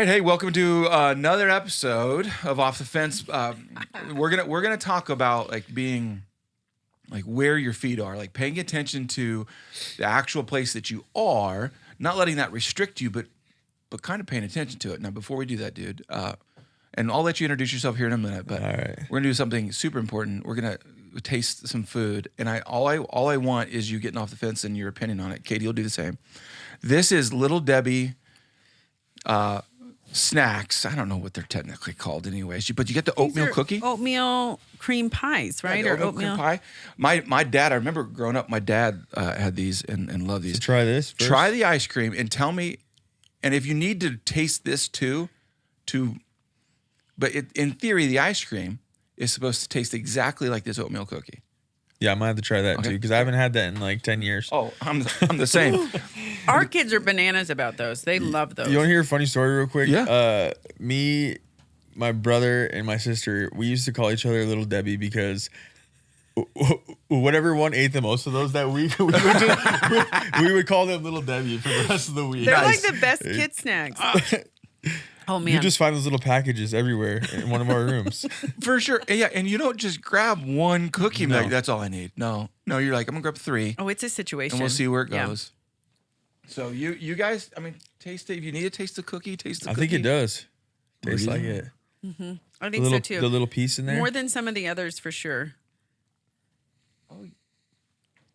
right, hey, welcome to another episode of Off the Fence. We're gonna talk about like being like where your feet are, like paying attention to the actual place that you are, not letting that restrict you, but kind of paying attention to it. Now, before we do that, dude, and I'll let you introduce yourself here in a minute, but we're gonna do something super important. We're gonna taste some food, and all I want is you getting off the fence and your opinion on it. Katie will do the same. This is Little Debbie snacks. I don't know what they're technically called, anyways. But you get the oatmeal cookie, oatmeal cream pies, right? Yeah, or oatmeal cream pie. My dad. I remember growing up. My dad had these and loved these. So try this first. Try the ice cream and tell me. And if you need to taste this too, but in theory, the ice cream is supposed to taste exactly like this oatmeal cookie. Yeah, I might have to try that too because I haven't had that in like 10 years. Oh, I'm the same. Our kids are bananas about those. They love those. You want to hear a funny story real quick? Yeah. Me, my brother, and my sister, we used to call each other Little Debbie because whatever one ate the most of those that week, we would call them Little Debbie for the rest of the week. They're like the best kid snacks. Oh, man. You just find those little packages everywhere in one of our rooms. For sure. Yeah, and you don't just grab one cookie and be No. like, that's all I need. No, you're like, I'm going to grab 3. Oh, it's a situation. And we'll see where it Yeah. goes. So you guys, I mean, taste it. If you need to taste the cookie, taste the I cookie. think it does. Tastes like Really? it. I The think little, so, too. the little piece in there. More than some of the others, for sure.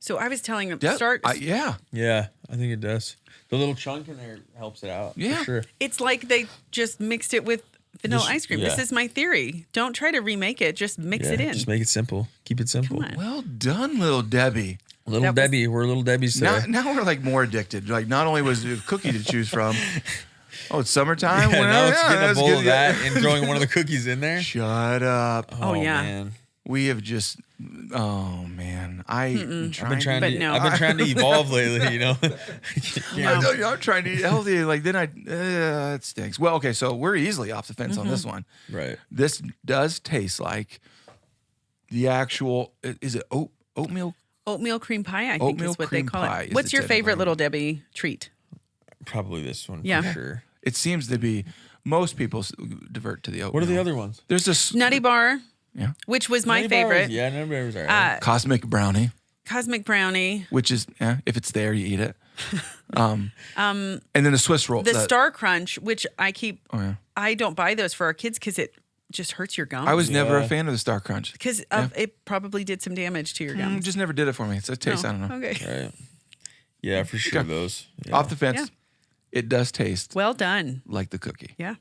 So I was telling them, Yeah. Yeah, I think it does. The little chunk in there helps it out. Yeah. For sure. it's like they just mixed it with vanilla ice cream. This yeah. is my theory. Don't try to remake it. Just mix it in. Just make it simple. Keep it simple. Come on. Well done, Little Debbie. Little That was- Debbie. We're Little Debbie's. Now we're like more addicted. Like not only was it a cookie to choose from. Oh, it's summertime. Yeah, Well, now it's getting a that's bowl good. of that and throwing one of the cookies in there. Shut up. Oh, yeah. Man. We have just. Oh man, I've been I've been trying But to. no. I've been trying to evolve lately. You know. I'm trying to eat healthy. Like then it stinks. Well, okay, so we're easily off the fence on this one. Right. This does taste like the actual. Is it oatmeal? Oatmeal cream pie, I think Oatmeal is what they cream call pie it. is What's the your favorite technical Little Debbie treat? Probably this one. Yeah. For sure. It seems to be most people divert to the oatmeal. What are the other ones? There's this Nutty Bar, yeah which was my Nutty favorite. Bars? Yeah, Nutty Bars are alright. cosmic brownie, Cosmic Brownie. which is if it's there you eat it. And then the Swiss roll. The Star Crunch, which I keep, Oh yeah. I don't buy those for our kids because it just hurts your gums. I was never a Yeah. fan of the Star Crunch. Because it probably did some damage to your gums. Just never did it for me. It's a taste. I don't know. Okay. Right. Yeah, for sure. Okay. Those. Yeah. Off the fence, Yeah. it does taste Well done. like the cookie. Yeah.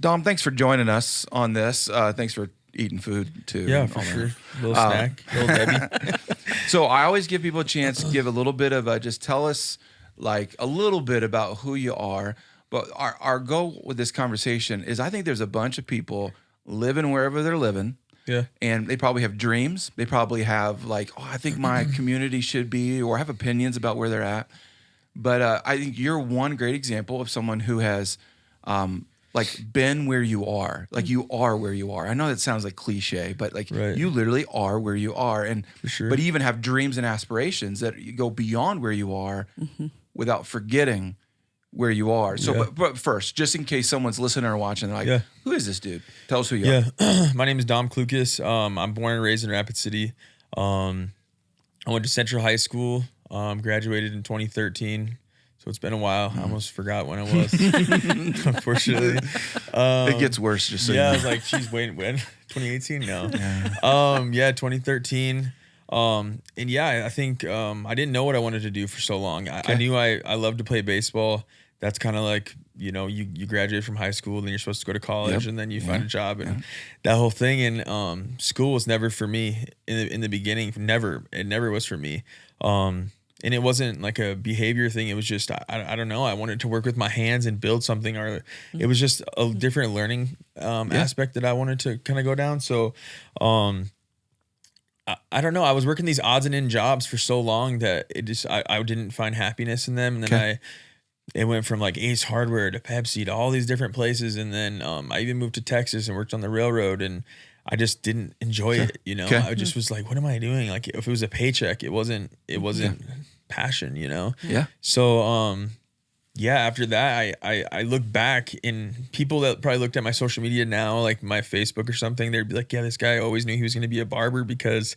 Dom, thanks for joining us on this. Thanks for eating food too. Yeah, and for all that. sure. Little snack. Little Debbie. So I always give people a chance to give a little bit of just tell us like a little bit about who you are. But our goal with this conversation is I think there's a bunch of people living wherever they're living. Yeah. And they probably have dreams. They probably have like, oh, I think my community should be, or have opinions about where they're at. But I think you're one great example of someone who has like been where you are. Like you are where you are. I know that sounds like cliche, but like Right. you literally are where you are. And For sure. but you even have dreams and aspirations that you go beyond where you are without forgetting where you are. So, Yeah. but first, just in case someone's listening or watching, they're like, Yeah. who is this dude? Tell us who you are. Yeah. My name is Dom Klukas. I'm born and raised in Rapid City. I went to Central High School. Graduated in 2013. So it's been a while. I almost forgot when I was, unfortunately. It gets worse, just so Yeah, I you was know. like, geez, when? 2018? No. 2013. And yeah, I think I didn't know what I wanted to do for so long. I knew I loved to play baseball. That's kind of like, you know, you graduate from high school, then you're supposed to go to college, Yep. and then you find a job and that whole thing. And school was never for me in the beginning. It never was for me. And it wasn't like a behavior thing. It was just, I don't know. I wanted to work with my hands and build something, or it was just a different learning aspect that I wanted to kind of go down. So, I don't know. I was working these odds and end jobs for so long that it just, I didn't find happiness in them. And then it went from like Ace Hardware to Pepsi to all these different places. And then I even moved to Texas and worked on the railroad, and I just didn't enjoy it. You know, I just was like, what am I doing? Like if it was a paycheck, it wasn't passion, you know? Yeah. So, yeah, after that, I look back, and people that probably looked at my social media now, like my Facebook or something, they'd be like, yeah, this guy always knew he was going to be a barber, because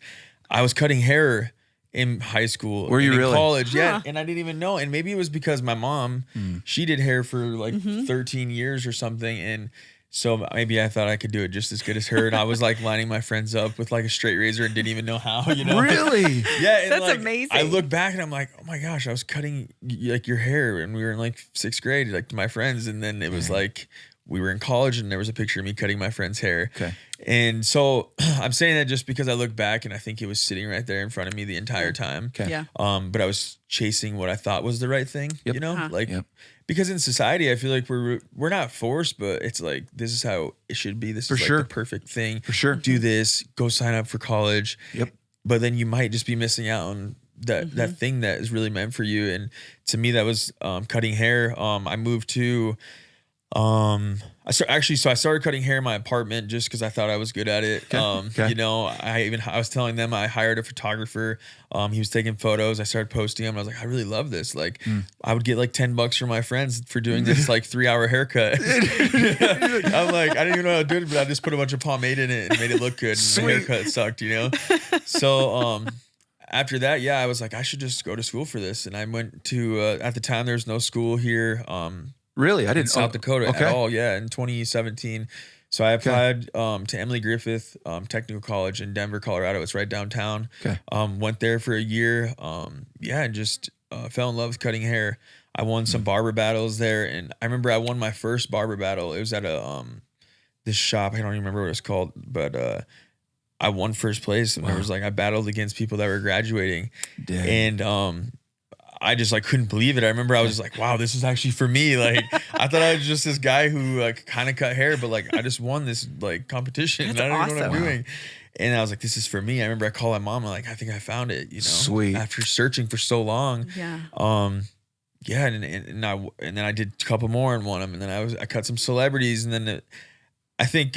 I was cutting hair in high school. Were you and in really? college? Huh. Yeah. And I didn't even know. And maybe it was because my mom, she did hair for like 13 years or something. And so maybe I thought I could do it just as good as her. And I was like lining my friends up with like a straight razor and didn't even know how, you know? Really? Yeah. And That's like, amazing. I look back and I'm like, oh my gosh, I was cutting like your hair, and we were in like 6th grade, like to my friends. And then it was like, we were in college, and there was a picture of me cutting my friend's hair. Okay. And so I'm saying that just because I look back and I think it was sitting right there in front of me the entire time. Okay. Yeah. But I was chasing what I thought was the right thing, Yep. you know, Uh-huh. like, Yep. because in society, I feel like we're not forced, but it's like, this is how it should be. This For is sure. like the perfect thing. For sure. Do this, go sign up for college. Yep. But then you might just be missing out on that thing that is really meant for you. And to me, that was cutting hair. I moved to I started cutting hair in my apartment just because I thought I was good at it. Okay. You know, I was telling them I hired a photographer. He was taking photos. I started posting them. I was like, I really love this. Like, I would get like $10 from my friends for doing this like 3-hour haircut. I'm like, I didn't even know how to do it, but I just put a bunch of pomade in it and made it look good. And the haircut sucked, you know. So after that, yeah, I was like, I should just go to school for this. And I went to at the time there was no school here. Really? I In didn't. South Dakota okay. at all, yeah, in 2017. So I applied to Emily Griffith Technical College in Denver, Colorado. It's right downtown. Okay. Went there for a year. And just fell in love with cutting hair. I won some barber battles there, and I remember I won my first barber battle. It was at a this shop. I don't even remember what it's called, but I won first place. And there was like I battled against people that were graduating, Dang. and I just like couldn't believe it. I remember I was just like, wow, this is actually for me. Like, I thought I was just this guy who like kind of cut hair, but like I just won this like competition. That's and I don't even know what I'm awesome. doing. And I was like, this is for me. I remember I called my mom. I'm like, I think I found it, you know, Sweet. after searching for so long. Yeah. Yeah. And then I did a couple more and won them. And then I cut some celebrities. And then I think,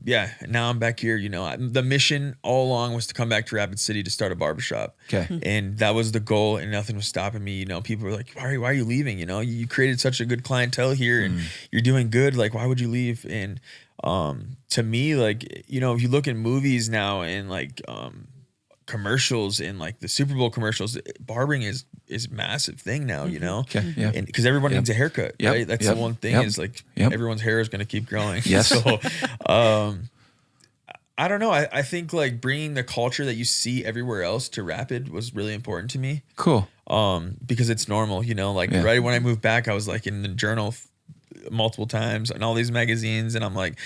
yeah, now I'm back here. You know, the mission all along was to come back to Rapid City to start a barbershop. Okay. And that was the goal, and nothing was stopping me. You know, people were like, why are you leaving? You know, you created such a good clientele here, and you're doing good. Like, why would you leave? And to me, like, you know, if you look at movies now and like commercials and like the Super Bowl commercials, barbering is a massive thing now, you know? Okay. Yeah. And because everyone needs a haircut, Yep. right? That's Yep. the one thing Yep. is like Yep. everyone's hair is going to keep growing. Yes. So, I don't know. I think like bringing the culture that you see everywhere else to Rapid was really important to me. Cool. Because it's normal, you know, like Yeah. right when I moved back, I was like in the journal multiple times and all these magazines, and I'm like,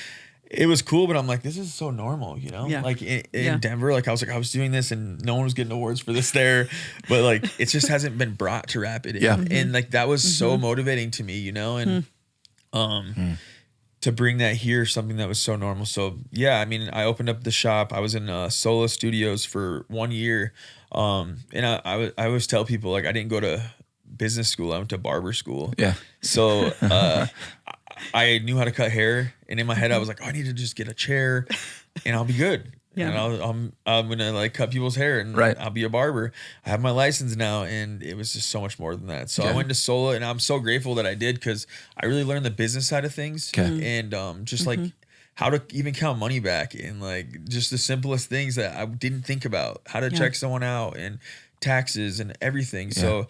it was cool, but I'm like, this is so normal, you know? Yeah. Like in Yeah. Denver, like I was doing this and no one was getting awards for this there, but like it just hasn't been brought to Rapid. Yeah. And like that was so motivating to me, you know? And to bring that here, something that was so normal. So yeah, I mean, I opened up the shop. I was in Solo Studios for 1 year. And I always tell people like I didn't go to business school. I went to barber school. Yeah. So I knew how to cut hair, and in my head I was like, oh, I need to just get a chair, and I'll be good. Yeah. And I'm gonna like cut people's hair, and Right. I'll be a barber. I have my license now, and it was just so much more than that. So I Okay. went to Solo, and I'm so grateful that I did because I really learned the business side of things, Okay. and just like how to even count money back, and like just the simplest things that I didn't think about, how to check someone out, and taxes and everything. So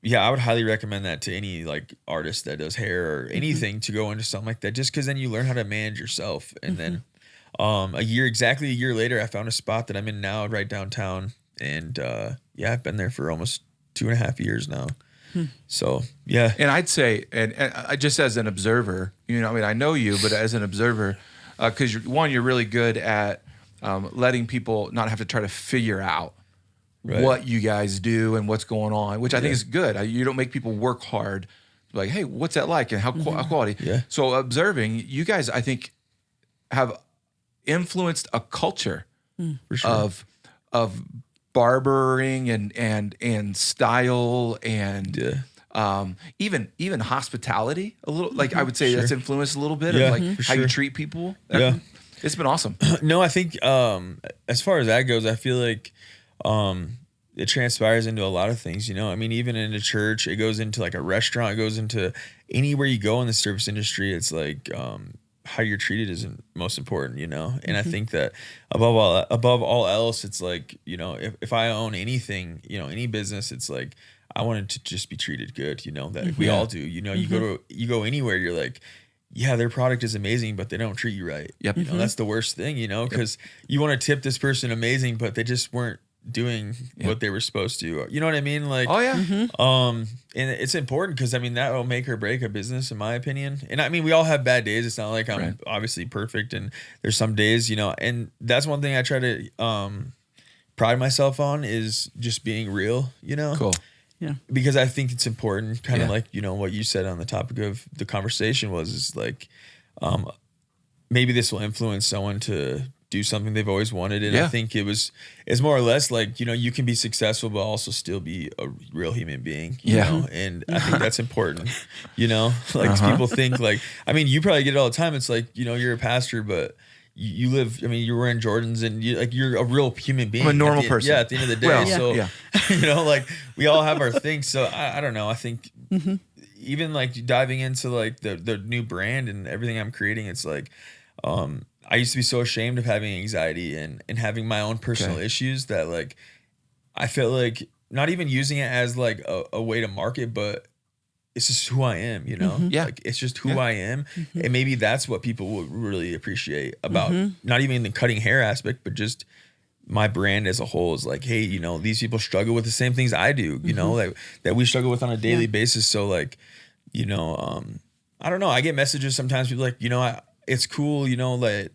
yeah, I would highly recommend that to any like artist that does hair or anything to go into something like that, just because then you learn how to manage yourself. And then exactly a year later, I found a spot that I'm in now right downtown. And yeah, I've been there for almost 2.5 years now. So yeah. And I'd say, and I just as an observer, you know, I mean, I know you, but as an observer, because you're really good at letting people not have to try to figure out what you guys do and what's going on, which I think is good. You don't make people work hard. Like, hey, what's that like, and how quality? Yeah. So observing, you guys, I think, have influenced a culture For sure. of barbering and style and even hospitality a little. Like I would say that's influenced a little bit Yeah, of like for how you sure. treat people. Yeah. It's been awesome. No, I think as far as that goes, I feel like it transpires into a lot of things, you know. I mean, even in a church, it goes into like a restaurant, it goes into anywhere you go in the service industry. It's like how you're treated is most important, you know. And I think that above all else, it's like, you know, if I own anything, you know, any business, it's like I wanted to just be treated good, you know, that we all do. You know, you go anywhere, you're like, yeah, their product is amazing, but they don't treat you right. Yep. You know, that's the worst thing, you know, because you want to tip this person amazing, but they just weren't doing what they were supposed to. You know what I mean? Like, Oh yeah. and it's important because I mean that will make or break a business, in my opinion. And I mean, we all have bad days. It's not like I'm obviously perfect, and there's some days, you know. And that's one thing I try to pride myself on is just being real. You know, Cool. Yeah. because I think it's important, kind of like, you know, what you said on the topic of the conversation is like, maybe this will influence someone to do something they've always wanted. And I think it's more or less like, you know, you can be successful, but also still be a real human being, you know? And I think that's important, you know, like people think like, I mean, you probably get it all the time. It's like, you know, you're a pastor, but you live, I mean, you're wearing Jordans and you're a real human being. I'm a normal person. Yeah. At the end of the day. Well, you know, like we all have our things. So I don't know. I think even like diving into like the new brand and everything I'm creating, it's like, I used to be so ashamed of having anxiety and having my own personal issues that like, I felt like not even using it as like a way to market, but it's just who I am, you know? Yeah. Like it's just who I am. And maybe that's what people would really appreciate about not even the cutting hair aspect, but just my brand as a whole is like, hey, you know, these people struggle with the same things I do, you know, that we struggle with on a daily basis. So like, you know, I don't know. I get messages sometimes, people like, you know, it's cool, you know, that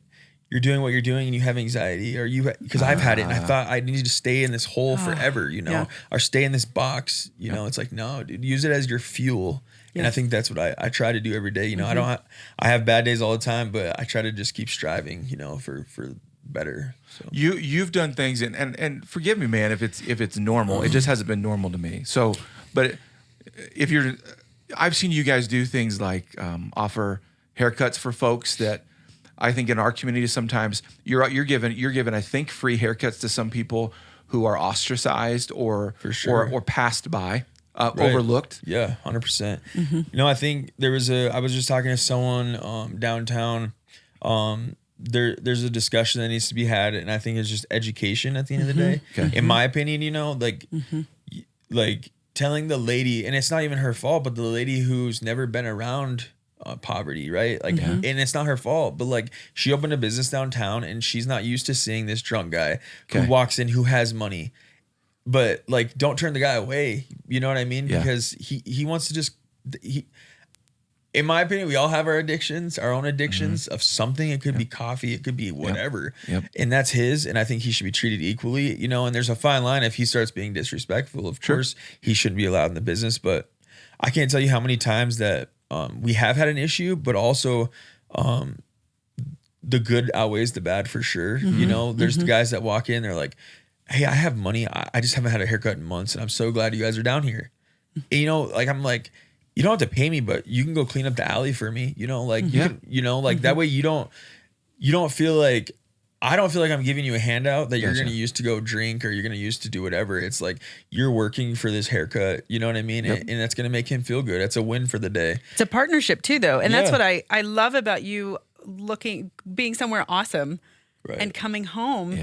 you're doing what you're doing and you have anxiety, or because I've had it and I thought I needed to stay in this hole forever, you know, or stay in this box, you know. It's like, no, dude, use it as your fuel. And I think that's what I try to do every day. You know, I have bad days all the time, but I try to just keep striving, you know, for better. So You've done things and forgive me, man, if it's normal. It just hasn't been normal to me. So, but if I've seen you guys do things like offer haircuts for folks that I think in our community sometimes you're given I think free haircuts to some people who are ostracized or or passed by, overlooked. Yeah, 100%. You know, I think I was just talking to someone downtown. There's a discussion that needs to be had, and I think it's just education at the end of the day. Okay. In my opinion, you know, like like telling the lady, and it's not even her fault, but the lady who's never been around poverty, right? Like, and it's not her fault, but like she opened a business downtown and she's not used to seeing this drunk guy who walks in, who has money, but like, don't turn the guy away. You know what I mean? Because he wants to just, in my opinion, we all have our addictions, our own addictions of something. It could be coffee, it could be whatever. And that's his. And I think he should be treated equally, you know, and there's a fine line. If he starts being disrespectful, of course he shouldn't be allowed in the business. But I can't tell you how many times that we have had an issue, but also the good outweighs the bad for sure. You know, there's the guys that walk in, they're like, hey, I have money. I just haven't had a haircut in months, and I'm so glad you guys are down here. And, you know, like, I'm like, you don't have to pay me, but you can go clean up the alley for me. You know, like, you can, you know, like that way you don't feel like, I don't feel like I'm giving you a handout that you're going to use to go drink or you're going to use to do whatever. It's like you're working for this haircut. You know what I mean? And that's going to make him feel good. It's a win for the day. It's a partnership too, though. And that's what I love about you being somewhere awesome and coming home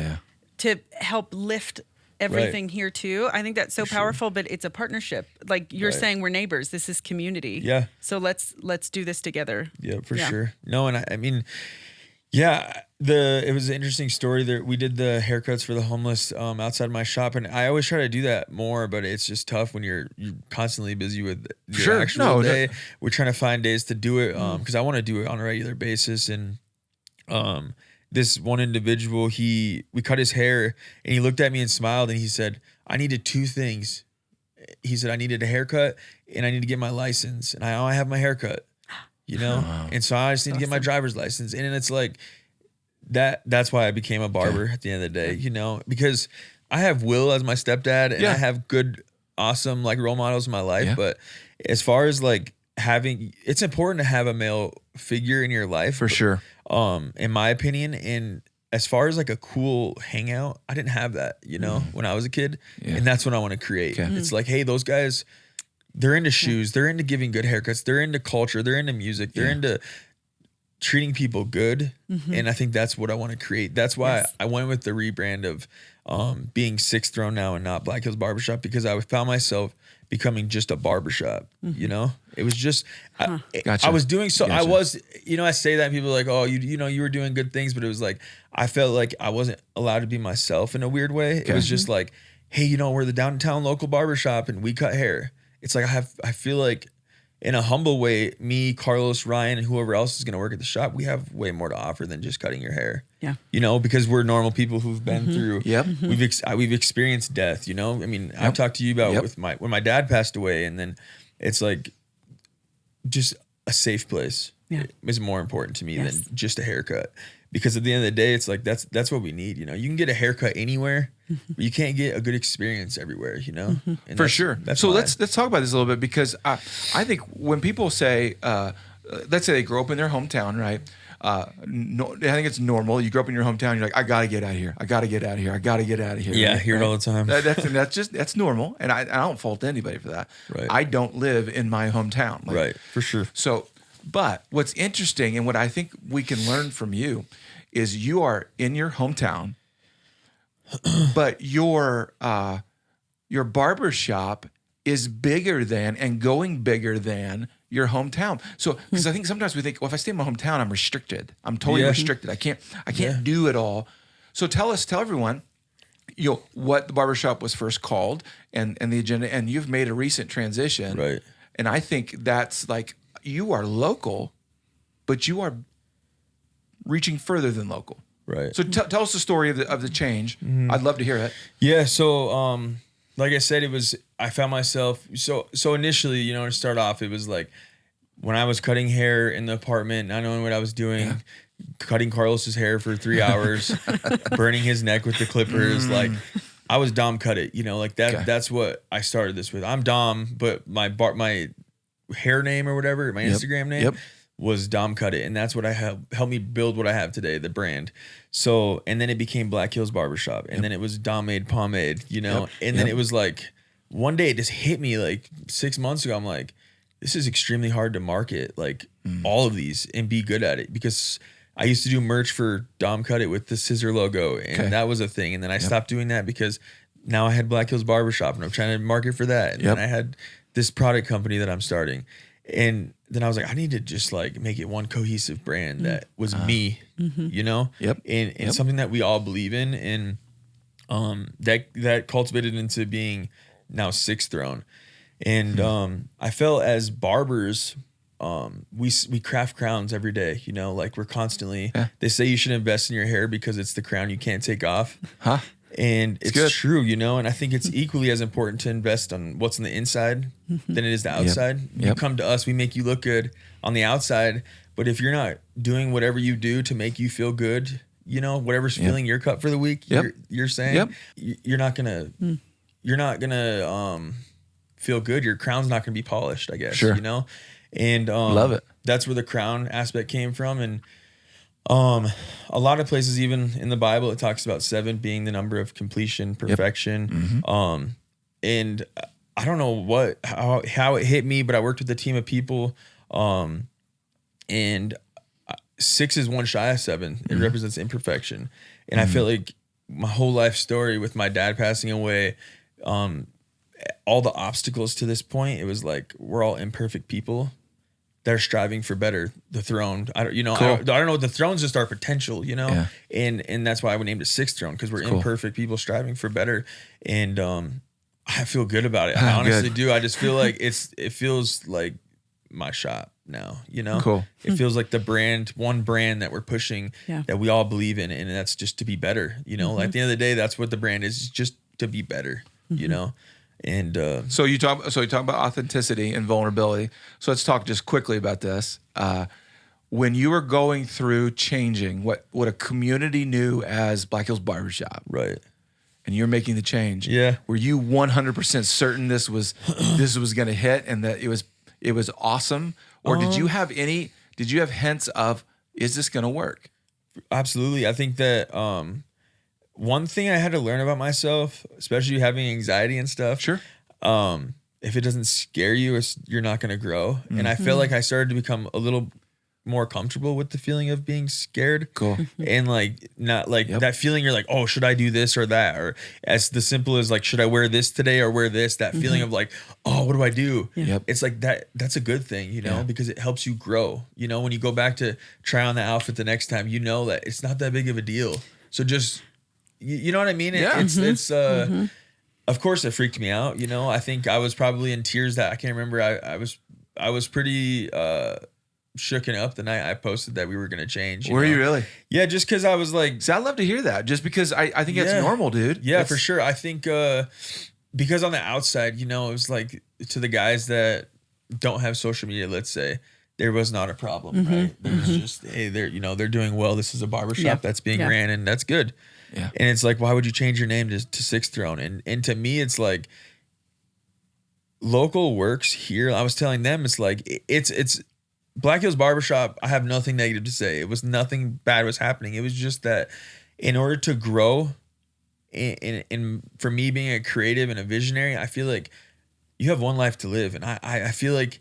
to help lift everything here too. I think that's so powerful, but it's a partnership. Like you're saying, we're neighbors. This is community. Yeah. So let's do this together. Yeah, for sure. No, and I mean, it was an interesting story there. We did the haircuts for the homeless outside my shop, and I always try to do that more, but it's just tough when you're constantly busy with your actual day. We're trying to find days to do it because I want to do it on a regular basis. And this one individual, we cut his hair, and he looked at me and smiled, and he said, I needed two things. He said, I needed a haircut and I need to get my license, and I have my haircut. You know, and so I just need to get my driver's license. And it's like that's why I became a barber at the end of the day, you know, because I have Will as my stepdad and I have good, awesome, like role models in my life. But as far as like it's important to have a male figure in your life for sure. In my opinion. And as far as like a cool hangout, I didn't have that, you know, when I was a kid. And that's what I want to create. Okay. It's like, hey, those guys, they're into shoes, they're into giving good haircuts, they're into culture, they're into music, they're into treating people good. And I think that's what I want to create. That's why I went with the rebrand of being Sixth Throne now and not Black Hills Barbershop, because I found myself becoming just a barbershop. You know, it was just Gotcha. I was doing so. Gotcha. I was, you know, I say that and people are like, oh, you know, you were doing good things, but it was like I felt like I wasn't allowed to be myself in a weird way. It was just like, hey, you know, we're the downtown local barbershop and we cut hair. It's like I feel like in a humble way, me, Carlos, Ryan, and whoever else is going to work at the shop, we have way more to offer than just cutting your hair. Yeah. You know, because we're normal people who've been through, we've experienced death, you know? I mean, I've talked to you about with when my dad passed away, and then it's like just a safe place is more important to me than just a haircut. Because at the end of the day, it's like that's what we need. You know, you can get a haircut anywhere, but you can't get a good experience everywhere. You know, and For sure. So let's talk about this a little bit, because I think when people say, let's say they grow up in their hometown, right? No, I think it's normal. You grow up in your hometown, you're like, I gotta get out of here. I gotta get out of here. I gotta get out of here. Yeah, I right? hear it all the time. That's normal, and I don't fault anybody for that. Right. I don't live in my hometown. Like, Right, for sure. So, but what's interesting and what I think we can learn from you is you are in your hometown, but your barbershop is bigger than and going bigger than your hometown. So, because I think sometimes we think, well, if I stay in my hometown, I'm restricted. I'm totally restricted. I can't do it all. So tell everyone, you know, what the barbershop was first called and the agenda, and you've made a recent transition. Right. And I think that's like, you are local, but you are reaching further than local. Right. So tell us the story of the change. I'd love to hear it. Yeah. So, like I said, I found myself, so initially, you know, to start off, it was like when I was cutting hair in the apartment, not knowing what I was doing, cutting Carlos's hair for 3 hours, burning his neck with the clippers. Like, I was Dom Cut It, you know, like that. Okay. That's what I started this with. I'm Dom, but my hair name or whatever, my Instagram name was Dom Cut It. And that's what helped me build what I have today, the brand. So, and then it became Black Hills Barbershop. And then it was Dom Made Pomade, you know? And then it was like, one day it just hit me like 6 months ago. I'm like, this is extremely hard to market like all of these and be good at it, because I used to do merch for Dom Cut It with the scissor logo, and that was a thing. And then I stopped doing that because now I had Black Hills Barbershop and I'm trying to market for that. And then I had this product company that I'm starting. And then I was like, I need to just like make it one cohesive brand that was me, you know? And something that we all believe in. And that cultivated into being now Sixth Throne. And I felt as barbers, we craft crowns every day, you know, like we're constantly, they say you should invest in your hair because it's the crown you can't take off. And it's true, you know, and I think it's equally as important to invest on what's on the inside than it is the outside. You come to us, we make you look good on the outside, but if you're not doing whatever you do to make you feel good, you know, whatever's filling your cup for the week, you're saying you're not gonna feel good. Your crown's not gonna be polished, I guess, you know? And love it. That's where the crown aspect came from. And a lot of places, even in the Bible, it talks about 7 being the number of completion, perfection. And I don't know how it hit me, but I worked with a team of people, and 6 is one shy of 7. It represents imperfection. And I feel like my whole life story with my dad passing away, all the obstacles to this point, it was like we're all imperfect people that are striving for better. The throne, I don't know. The throne's just our potential, you know, and that's why I would name it Sixth Throne, because we're imperfect people striving for better. And I feel good about it. I honestly do. I just feel like it feels like my shop now, you know. It feels like one brand that we're pushing that we all believe in, and that's just to be better, you know. At the end of the day, that's what the brand is just to be better, you know. And so you talk about authenticity and vulnerability. So let's talk just quickly about this. When you were going through changing what a community knew as Black Hills Barbershop, right, and you're making the change, were you 100% certain this was going to hit and that it was awesome, or did you have hints of, is this going to work? Absolutely. I think that one thing I had to learn about myself, especially having anxiety and stuff. Sure. If it doesn't scare you, you're not going to grow. And I feel like I started to become a little more comfortable with the feeling of being scared. Cool. And like, not like that feeling you're like, oh, should I do this or that? Or as the simple as like, should I wear this today or wear this? That feeling of like, oh, what do I do? Yep. It's like that's a good thing, you know, because it helps you grow. You know, when you go back to try on the outfit the next time, you know that it's not that big of a deal. So just, you know what I mean? It's of course it freaked me out. You know, I think I was probably in tears that I can't remember. I was pretty, shooken up the night I posted that we were going to change. Were you really? Yeah. Just cause I was like, so I'd love to hear that just because I think it's normal, dude. Yeah, for sure. I think, because on the outside, you know, it was like to the guys that don't have social media, let's say, there was not a problem, right? There was just, hey, they're doing well. This is a barbershop that's being ran and that's good. Yeah. And it's like, why would you change your name to Sixth Throne? And to me, it's like local works here. I was telling them, it's like, it's Black Hills Barbershop. I have nothing negative to say. It was nothing bad was happening. It was just that in order to grow and for me being a creative and a visionary, I feel like you have one life to live. And I feel like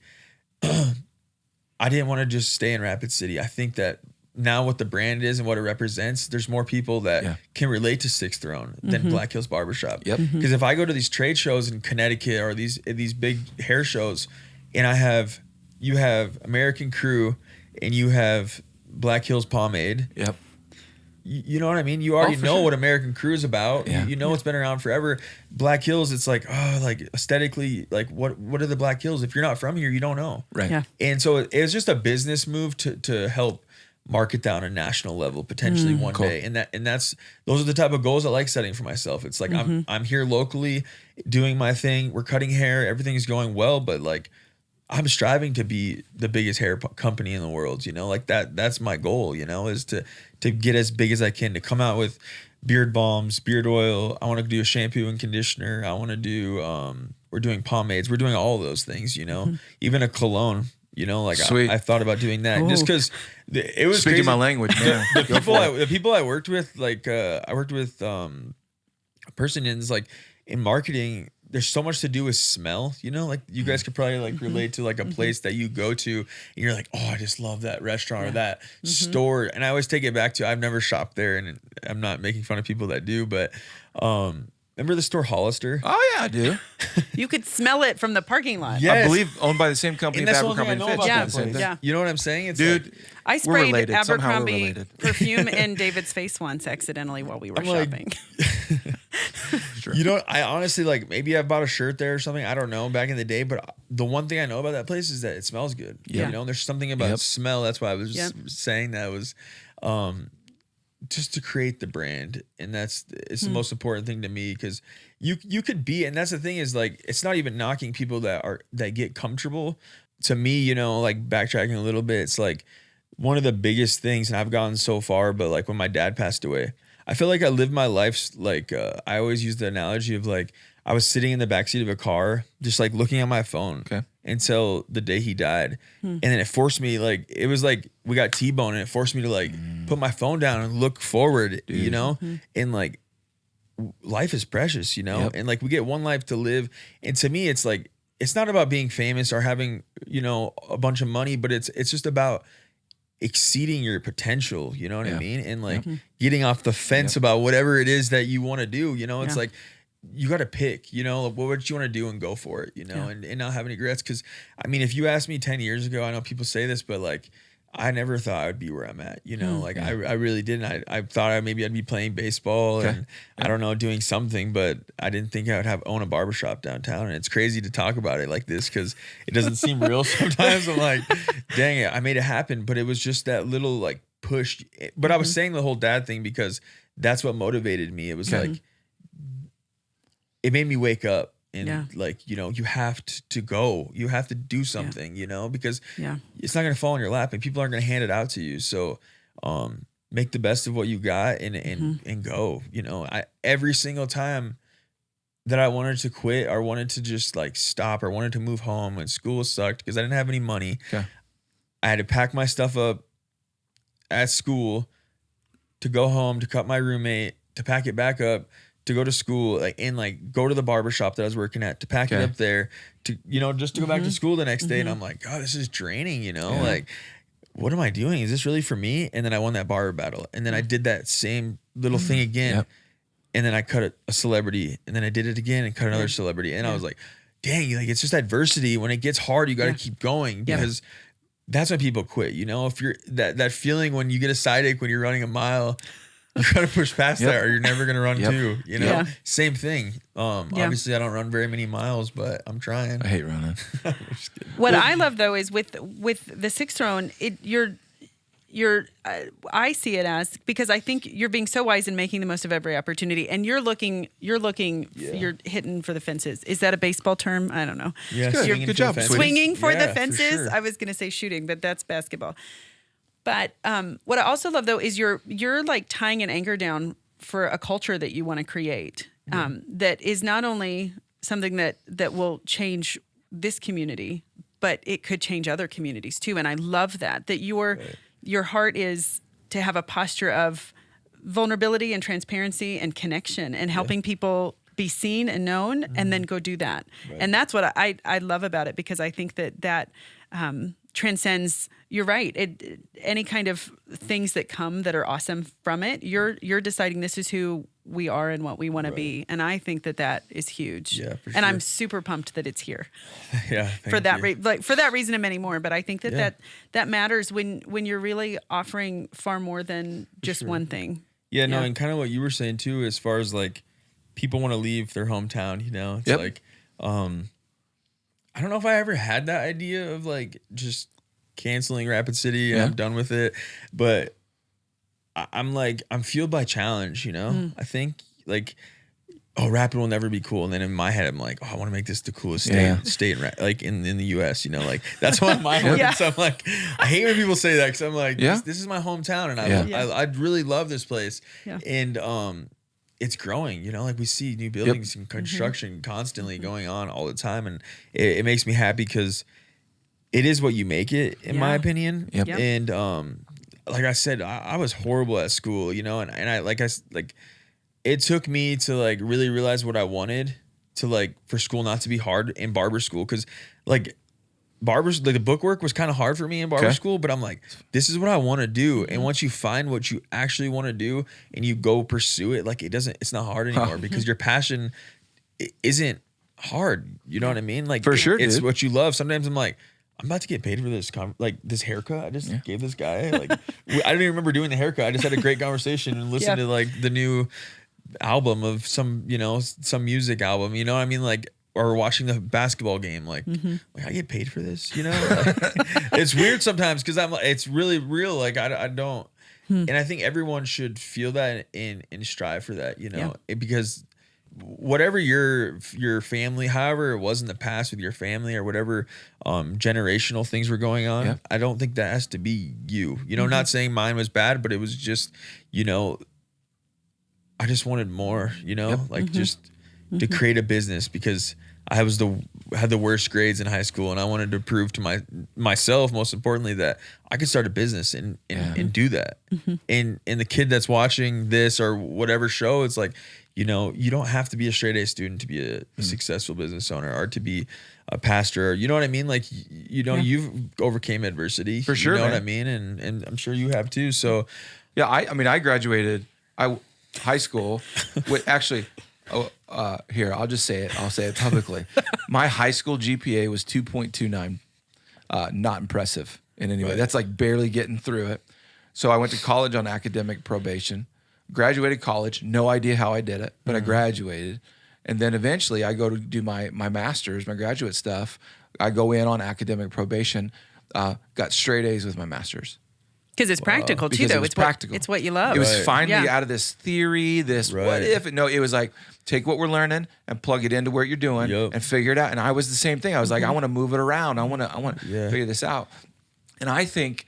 I didn't want to just stay in Rapid City. I think that now what the brand is and what it represents, there's more people that can relate to Sixth Throne than Black Hills Barbershop. Yep. Because if I go to these trade shows in Connecticut or these big hair shows and you have American Crew and you have Black Hills Pomade. Yep. You know what I mean? You already know what American Crew is about. Yeah. You know it's been around forever. Black Hills, it's like, oh, like aesthetically, like what are the Black Hills? If you're not from here, you don't know. Right. Yeah. And so it was just a business move to help market down a national level potentially one day. And those are the type of goals I like setting for myself. It's like I'm here locally doing my thing. We're cutting hair. Everything's going well, but like I'm striving to be the biggest hair company in the world, you know, like that's my goal, you know, is to get as big as I can, to come out with beard balms, beard oil. I want to do a shampoo and conditioner. I want to do, we're doing pomades. We're doing all of those things, you know, even a cologne, you know, like I thought about doing that just because it was speaking crazy. my language. Man. The people I worked with, like, I worked with a person in marketing. There's so much to do with smell, you know, like you guys could probably like relate to like a place that you go to and you're like, oh, I just love that restaurant or that store. And I always take it back to, I've never shopped there and I'm not making fun of people that do, but remember the store Hollister? Oh yeah, I do. You could smell it from the parking lot. Yes. I believe owned by the same company, Abercrombie and Fitch. Yeah. You know what I'm saying? It's dude, like, I sprayed Abercrombie perfume in David's face once accidentally while we were shopping. You know, I honestly, like, maybe I bought a shirt there or something. I don't know, back in the day. But the one thing I know about that place is that it smells good. Yeah. You know, there's something about smell. That's why I was saying that was just to create the brand. And it's the most important thing to me, because you could be, and that's the thing is, like, it's not even knocking people that get comfortable. To me, you know, like, backtracking a little bit, it's like one of the biggest things, and I've gotten so far, but like when my dad passed away, I feel like I lived my life like, I always use the analogy of like, I was sitting in the backseat of a car, just like looking at my phone until the day he died. And then it forced me, like, it was like we got T-bone and it forced me to like put my phone down and look forward, you know? And like, life is precious, you know? And like, we get one life to live. And to me, it's like, it's not about being famous or having, you know, a bunch of money, but it's just about exceeding your potential, you know what I mean? And like getting off the fence about whatever it is that you want to do, you know? It's like, you got to pick, you know, what you want to do and go for it, you know, and not have any regrets. Cause I mean, if you asked me 10 years ago, I know people say this, but like, I never thought I would be where I'm at, you know, like I really didn't. I thought I'd be playing baseball and I don't know, doing something, but I didn't think I would own a barbershop downtown. And it's crazy to talk about it like this, cause it doesn't seem real sometimes. I'm like, dang it, I made it happen. But it was just that little like push. But I was saying the whole dad thing because that's what motivated me. It was like, it made me wake up. And like, you know, you have to go, you have to do something, you know, because it's not going to fall in your lap and people aren't going to hand it out to you. So, make the best of what you got and go, you know. Every single time that I wanted to quit or wanted to just like stop or wanted to move home when school sucked because I didn't have any money, I had to pack my stuff up at school, to go home, to cut my roommate, to pack it back up, to go to school, like, and like go to the barbershop that I was working at, to pack it up there, to, you know, just to go back to school the next day. And I'm like, God, this is draining, you know, like, what am I doing? Is this really for me? And then I won that barber battle. And then I did that same little thing again. And then I cut a celebrity, and then I did it again and cut another celebrity. And I was like, dang, like, it's just adversity. When it gets hard, you got to keep going, because that's when people quit. You know, if you're that feeling when you get a side ache when you're running a mile, you got to push past that, or you're never going to run too, you know, same thing. Obviously I don't run very many miles, but I'm trying. I hate running. What I love though, is with the Six Throne, I see it as, because I think you're being so wise in making the most of every opportunity, and you're hitting for the fences. Is that a baseball term? I don't know. Yeah, good job. Swinging for the fences. For sure. I was going to say shooting, but that's basketball. But what I also love though is you're like tying an anchor down for a culture that you want to create, that is not only something that will change this community, but it could change other communities too. And I love that your heart is to have a posture of vulnerability and transparency and connection, and helping people be seen and known, and then go do that. And that's what I love about it, because I think that transcends. You're right. Any kind of things that come that are awesome from it, you're deciding this is who we are and what we want to be. And I think that is huge. Yeah, for sure. And I'm super pumped that it's here. Yeah. For that for that reason and many more. But I think that matters when you're really offering far more than just one thing. Yeah, no, and kind of what you were saying too, as far as like people want to leave their hometown, you know, it's like, I don't know if I ever had that idea of like just canceling Rapid City and I'm done with it, but I'm fueled by challenge, you know. I think like, oh, Rapid will never be cool, and then in my head I'm like, oh, I want to make this the coolest state like in the U.S., you know, like that's what my heart. So I'm like, I hate when people say that, because I'm like, this is my hometown, and I really love this place, and it's growing, you know, like we see new buildings and construction constantly going on all the time, and it makes me happy, because it is what you make it, in my opinion. And like I said, I was horrible at school, you know, and it took me to like really realize what I wanted, to like for school not to be hard in barber school, because like the book work was kind of hard for me in barber school, but I'm like, this is what I want to do. And once you find what you actually want to do and you go pursue it, like it's not hard anymore, because your passion isn't hard. You know what I mean? Like, for sure, it's dude. what you love. Sometimes I'm like, I'm about to get paid for this, this haircut I just gave this guy. Like, I don't even remember doing the haircut. I just had a great conversation and listened to like the new album of some music album. You know what I mean? Like, or watching the basketball game. Like, I get paid for this. You know, like, it's weird sometimes, because I'm like, it's really real. Like, I don't, and I think everyone should feel that and strive for that. You know, because whatever your family, however it was in the past with your family, or whatever generational things were going on, I don't think that has to be you. You know, not saying mine was bad, but it was just, you know, I just wanted more, you know, like just to create a business, because I had the worst grades in high school, and I wanted to prove to myself, most importantly, that I could start a business and do that. And the kid that's watching this or whatever show, it's like, you know, you don't have to be a straight A student to be a successful business owner, or to be a pastor. You know what I mean? Like, you know, you've overcame adversity. For sure, you know what I mean? And I'm sure you have too. So, yeah, I mean, I graduated high school with actually. Here, I'll just say it. I'll say it publicly. My high school GPA was 2.29. Not impressive in any way. That's like barely getting through it. So I went to college on academic probation. Graduated college, no idea how I did it, but I graduated. And then eventually I go to do my master's, my graduate stuff. I go in on academic probation, got straight A's with my master's. Because it's practical too, though. It's practical. It's what you love. It was finally out of this theory, what if. No, it was like, take what we're learning and plug it into what you're doing and figure it out. And I was the same thing. I was like, I want to move it around. I want to figure this out. And I think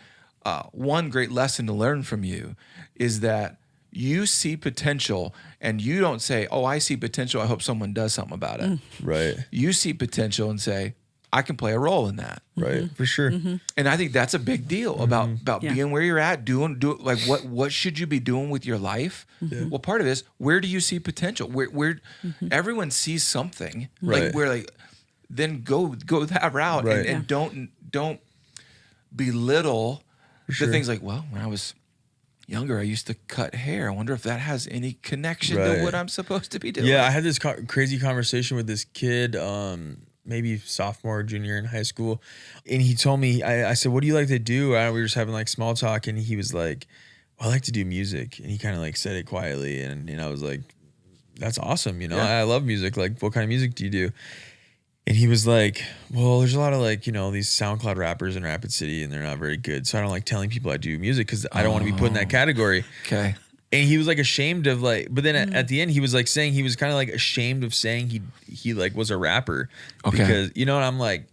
one great lesson to learn from you is that you see potential, and you don't say, oh, I see potential, I hope someone does something about it. Right. You see potential and say, I can play a role in that. Right. For sure. And I think that's a big deal about being where you're at, doing like what should you be doing with your life? Well, part of it is, where do you see potential? Where everyone sees something, like where like then go that route and don't belittle the things like, well, when I was younger, I used to cut hair. I wonder if that has any connection to what I'm supposed to be doing. Yeah, I had this crazy conversation with this kid, maybe sophomore, junior in high school. And he told me, I said, what do you like to do? We were just having like small talk. And he was like, well, I like to do music. And he kind of like said it quietly. And I was like, that's awesome. You know, I love music. Like, what kind of music do you do? And he was like, well, there's a lot of like, you know, these SoundCloud rappers in Rapid City and they're not very good. So I don't like telling people I do music because I don't want to be put in that category. Okay. And he was like ashamed of like, but then at the end he was like saying he was kind of like ashamed of saying he like was a rapper. Okay. Because, you know, and I'm like,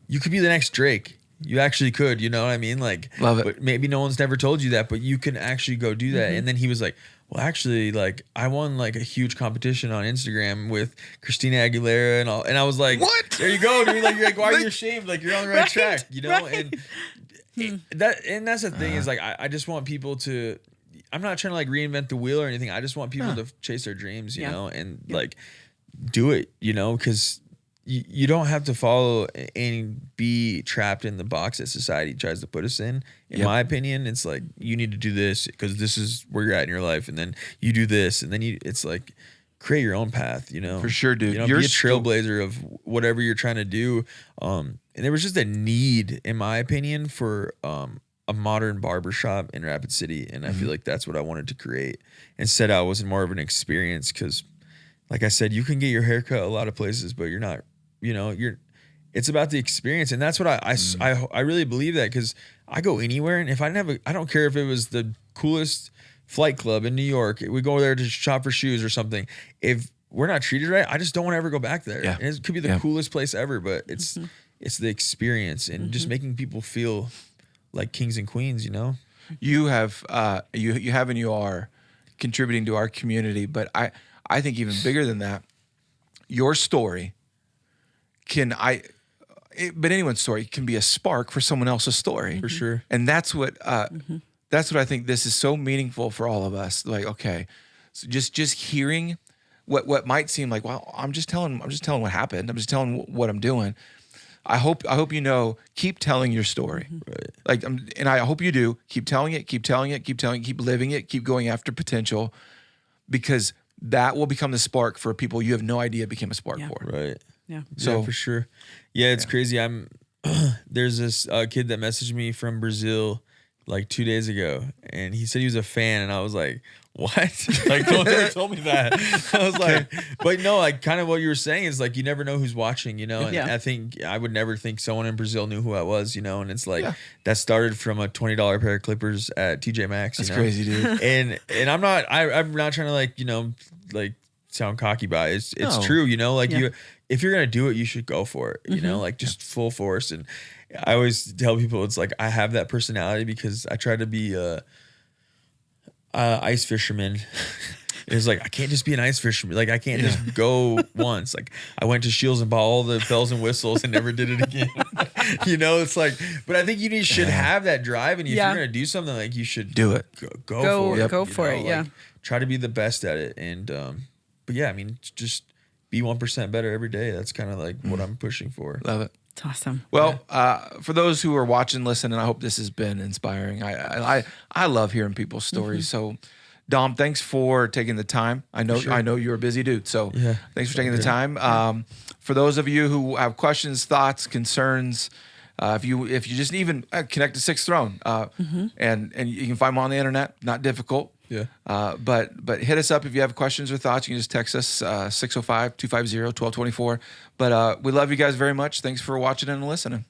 you could be the next Drake. You actually could, you know what I mean? Like, love it. But maybe no one's never told you that, but you can actually go do that. And then he was like, well, actually, like I won like a huge competition on Instagram with Christina Aguilera and all. And I was like, what? There you go, dude. Like, you're like, why are you ashamed? Like, you're on the right track, you know? And that's the thing is like, I just want people to, I'm not trying to like reinvent the wheel or anything. I just want people to chase their dreams, you know, and like do it, you know, because you don't have to follow and be trapped in the box that society tries to put us in. In my opinion, it's like you need to do this because this is where you're at in your life, and then you do this, and then it's like create your own path, you know. For sure, dude. You know, be a trailblazer of whatever you're trying to do. And there was just a need, in my opinion, for a modern barbershop in Rapid City, and I feel like that's what I wanted to create. And set out was more of an experience because, like I said, you can get your hair cut a lot of places, but you're not. You know, it's about the experience. And that's what I really believe that because I go anywhere. And if I didn't have I don't care if it was the coolest flight club in New York, we go there to shop for shoes or something. If we're not treated right, I just don't want to ever go back there. Yeah. And it could be the coolest place ever, but it's the experience and just making people feel like kings and queens, you know? You have, you have and you are contributing to our community, but I think even bigger than that, your story but anyone's story can be a spark for someone else's story. For sure. And that's what I think this is so meaningful for all of us. Like, okay, so just hearing what might seem like, well, I'm just telling what happened. I'm just telling what I'm doing. I hope you know, keep telling your story. Right. Like, and I hope you do. Keep telling it, keep living it, keep going after potential, because that will become the spark for people you have no idea became a spark for. Right. Yeah. So for sure. Yeah, it's crazy. There's this kid that messaged me from Brazil like 2 days ago, and he said he was a fan, and I was like, what? Like, no one ever told me that. I was like, but no, like kind of what you were saying is like, you never know who's watching, you know? And I think I would never think someone in Brazil knew who I was, you know? And it's like, that started from a $20 pair of clippers at TJ Maxx. That's crazy, dude. And I'm not trying to like, you know, like sound cocky by it. It's true, you know, like if you're going to do it, you should go for it, you know, like just full force. And I always tell people, it's like, I have that personality because I try to be a ice fisherman. It's like, I can't just be an ice fisherman. Like, I can't just go once. Like, I went to Shields and bought all the bells and whistles and never did it again. You know, it's like, but I think you should have that drive. And if you're going to do something, like, you should do it. Go for it. Go for it. Like, try to be the best at it. And, but yeah, I mean, just be 1% better every day. That's kind of like what I'm pushing for. Love it. It's awesome. Well, for those who are watching, listening, I hope this has been inspiring. I love hearing people's stories. So, Dom, thanks for taking the time. I know you're a busy dude, so thanks for taking the time. For those of you who have questions, thoughts, concerns, if you just even connect to Sixth Throne, and you can find them on the internet. Not difficult. Yeah. But hit us up if you have questions or thoughts. You can just text us 605-250-1224. But we love you guys very much. Thanks for watching and listening.